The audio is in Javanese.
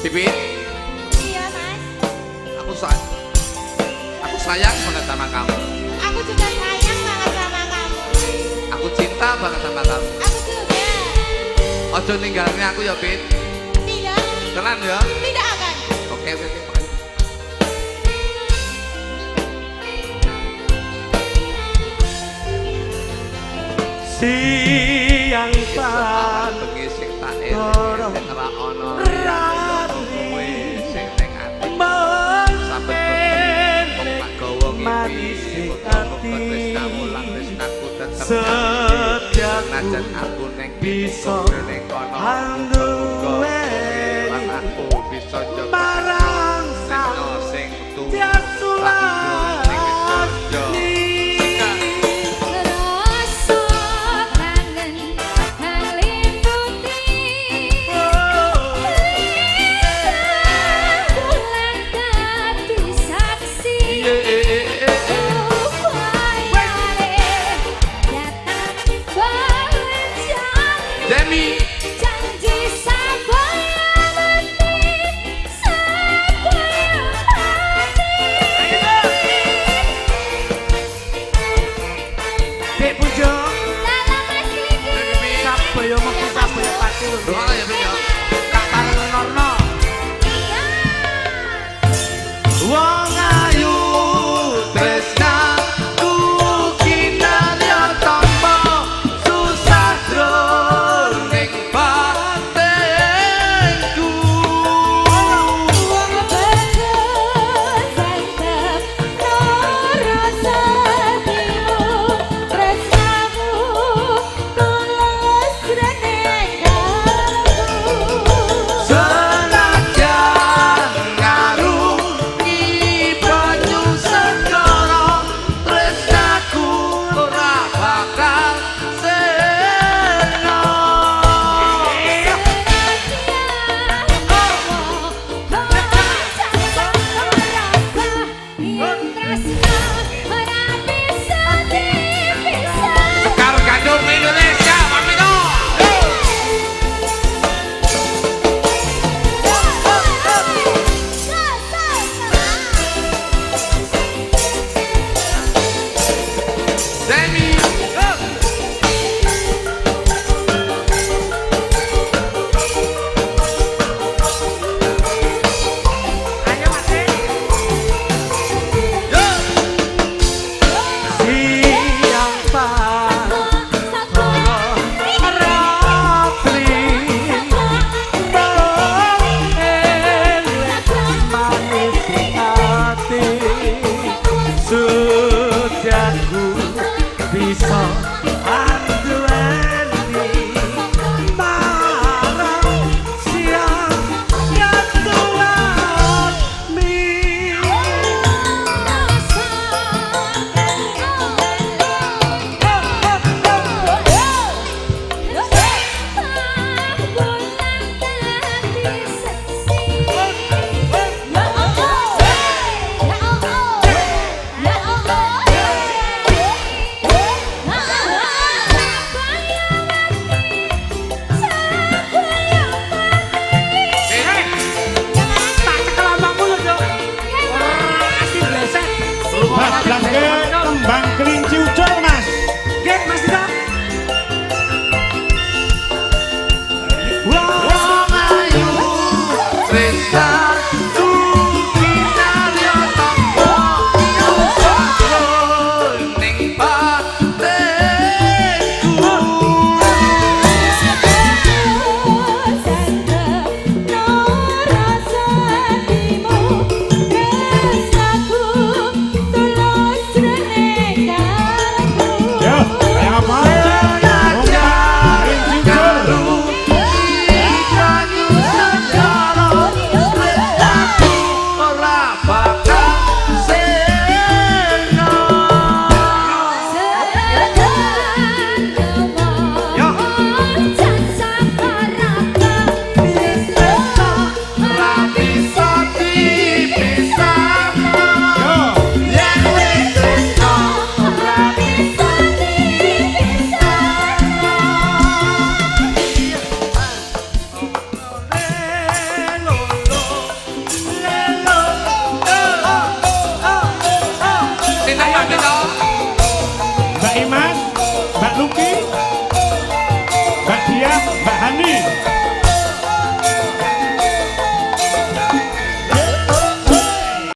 Pipit. Iya mas. Aku sayang banget sama kamu. Aku juga sayang banget sama kamu. Aku cinta banget sama kamu. Aku juga. Ojo ninggalin aku ya, Pit. Tidak. Tenan ya? Tidak akan. Oke. Siang Pak pan bengi sing tak eling ora ono kowe sing ning ati saben wong tak gawa ngimpi muga-muga tresnamu lan tresnaku tetep setiap najan aku ning bisa ning kono anduwe lan aku bisa njogo barang sing tuwa tiap sulan Demi Janji Sabaya mati, Sabaya mati. Dek Pujo Dalam asli Sabaya mati Sabaya pati lho. doa ya, Pit.